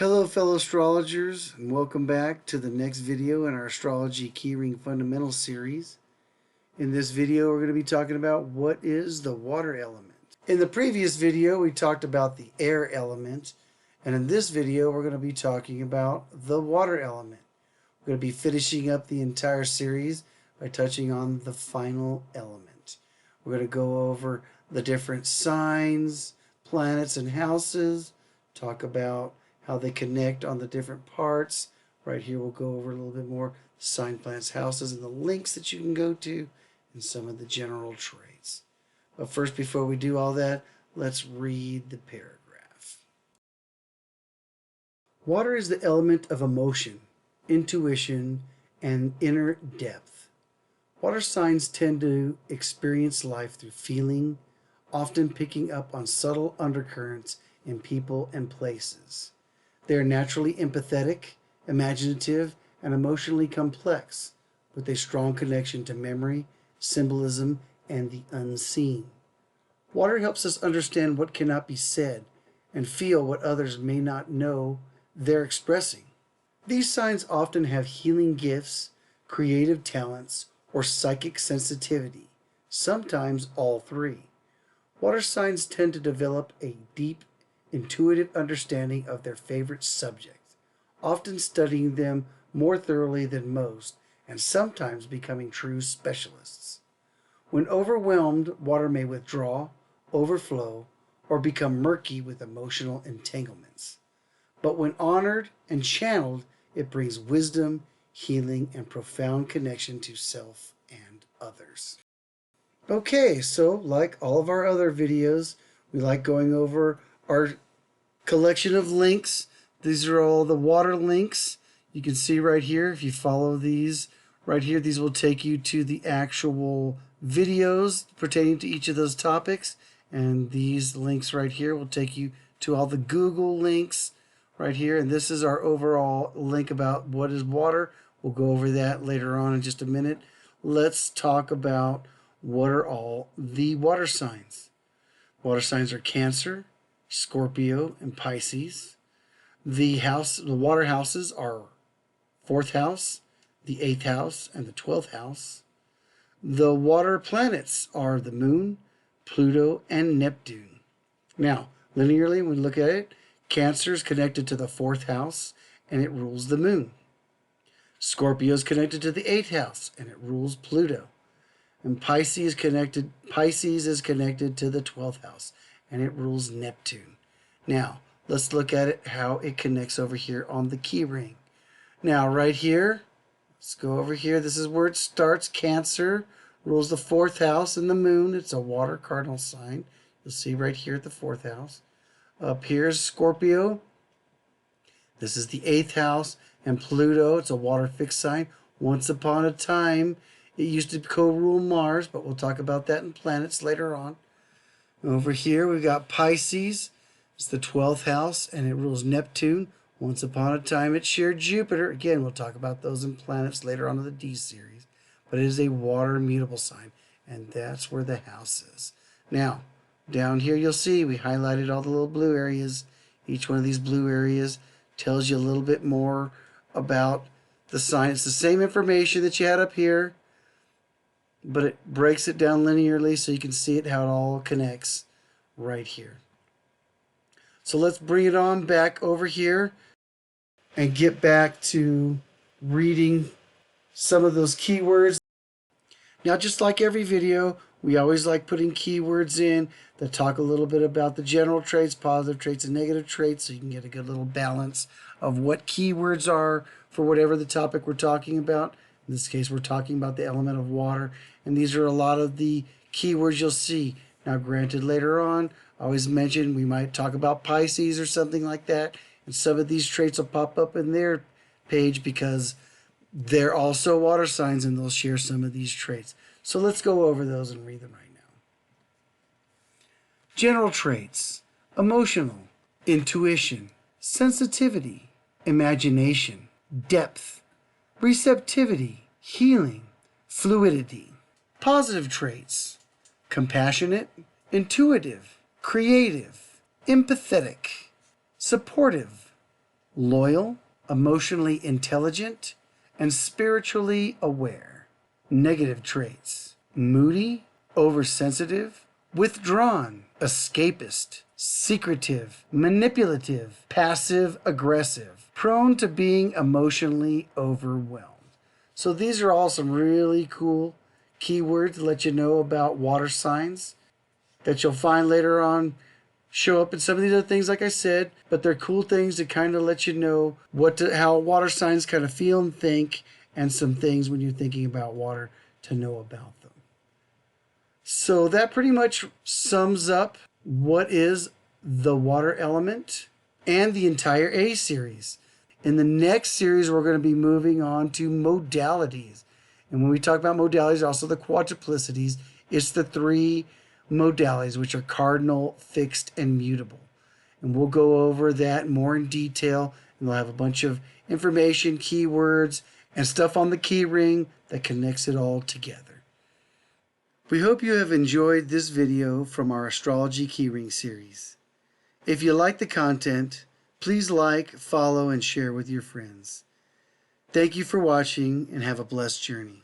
Hello fellow astrologers, and welcome back to the next video in our Astrology Keyring Fundamentals series. In this video we're going to be talking about what is the water element. In the previous video we talked about the air element, and in this video we're going to be talking about the water element. We're going to be finishing up the entire series by touching on the final element. We're going to go over the different signs, planets, and houses, talk about how they connect on the different parts. Right here we'll go over a little bit more sign, planets, houses, and the links that you can go to, and some of the general traits. But first, before we do all that, let's read the paragraph. Water is the element of emotion, intuition, and inner depth. Water signs tend to experience life through feeling, often picking up on subtle undercurrents in people and places. They are naturally empathetic, imaginative, and emotionally complex, with a strong connection to memory, symbolism, and the unseen. Water helps us understand what cannot be said and feel what others may not know they're expressing. These signs often have healing gifts, creative talents, or psychic sensitivity, sometimes all three. Water signs tend to develop a deep, intuitive understanding of their favorite subject, often studying them more thoroughly than most, and sometimes becoming true specialists. When overwhelmed, water may withdraw, overflow, or become murky with emotional entanglements. But when honored and channeled, it brings wisdom, healing, and profound connection to self and others. Okay, so like all of our other videos, we like going over our collection of links. These are all the water links. You can see right here, if you follow these right here, these will take you to the actual videos pertaining to each of those topics. And these links right here will take you to all the Google links right here. And this is our overall link about what is water. We'll go over that later on in just a minute. Let's talk about what are all the water signs. Water signs are Cancer, Scorpio, and Pisces. The water houses are 4th house, the 8th house, and the 12th house. The water planets are the Moon, Pluto, and Neptune. Now, linearly, when we look at it, Cancer is connected to the 4th house, and it rules the Moon. Scorpio is connected to the 8th house, and it rules Pluto. And Pisces is connected to the 12th house, and it rules Neptune. Now, let's look at it, how it connects over here on the key ring. Now, right here, let's go over here. This is where it starts. Cancer rules the 4th house and the Moon. It's a water cardinal sign. You'll see right here at the 4th house. Up here is Scorpio. This is the 8th house. And Pluto, it's a water fixed sign. Once upon a time, it used to co-rule Mars, but we'll talk about that in planets later on. Over here, we've got Pisces. It's the 12th house, and it rules Neptune. Once upon a time, it shared Jupiter. Again, we'll talk about those in planets later on in the D series. But it is a water mutable sign, and that's where the house is. Now, down here, you'll see we highlighted all the little blue areas. Each one of these blue areas tells you a little bit more about the sign. It's the same information that you had up here, but it breaks it down linearly so you can see it, how it all connects right here. So let's bring it on back over here and get back to reading some of those keywords. Now, just like every video, we always like putting keywords in that talk a little bit about the general traits, positive traits, and negative traits, so you can get a good little balance of what keywords are for whatever the topic we're talking about. In this case, we're talking about the element of water, and these are a lot of the keywords you'll see. Now, granted, later on, I always mention we might talk about Pisces or something like that, and some of these traits will pop up in their page because they're also water signs and they'll share some of these traits. So let's go over those and read them right now. General traits: emotional, intuition, sensitivity, imagination, depth, receptivity, healing, fluidity. Positive traits: compassionate, intuitive, creative, empathetic, supportive, loyal, emotionally intelligent, and spiritually aware. Negative traits: moody, oversensitive, withdrawn, escapist, secretive, manipulative, passive aggressive, prone to being emotionally overwhelmed. So these are all some really cool keywords to let you know about water signs that you'll find later on show up in some of these other things, like I said, but they're cool things to kind of let you know how water signs kind of feel and think, and some things when you're thinking about water to know about them. So that pretty much sums up what is the water element and the entire A series. In the next series, we're going to be moving on to modalities. And when we talk about modalities, also the quadruplicities, it's the three modalities, which are cardinal, fixed, and mutable. And we'll go over that more in detail, and we'll have a bunch of information, keywords, and stuff on the key ring that connects it all together. We hope you have enjoyed this video from our Astrology Keyring series. If you like the content, please like, follow, and share with your friends. Thank you for watching, and have a blessed journey.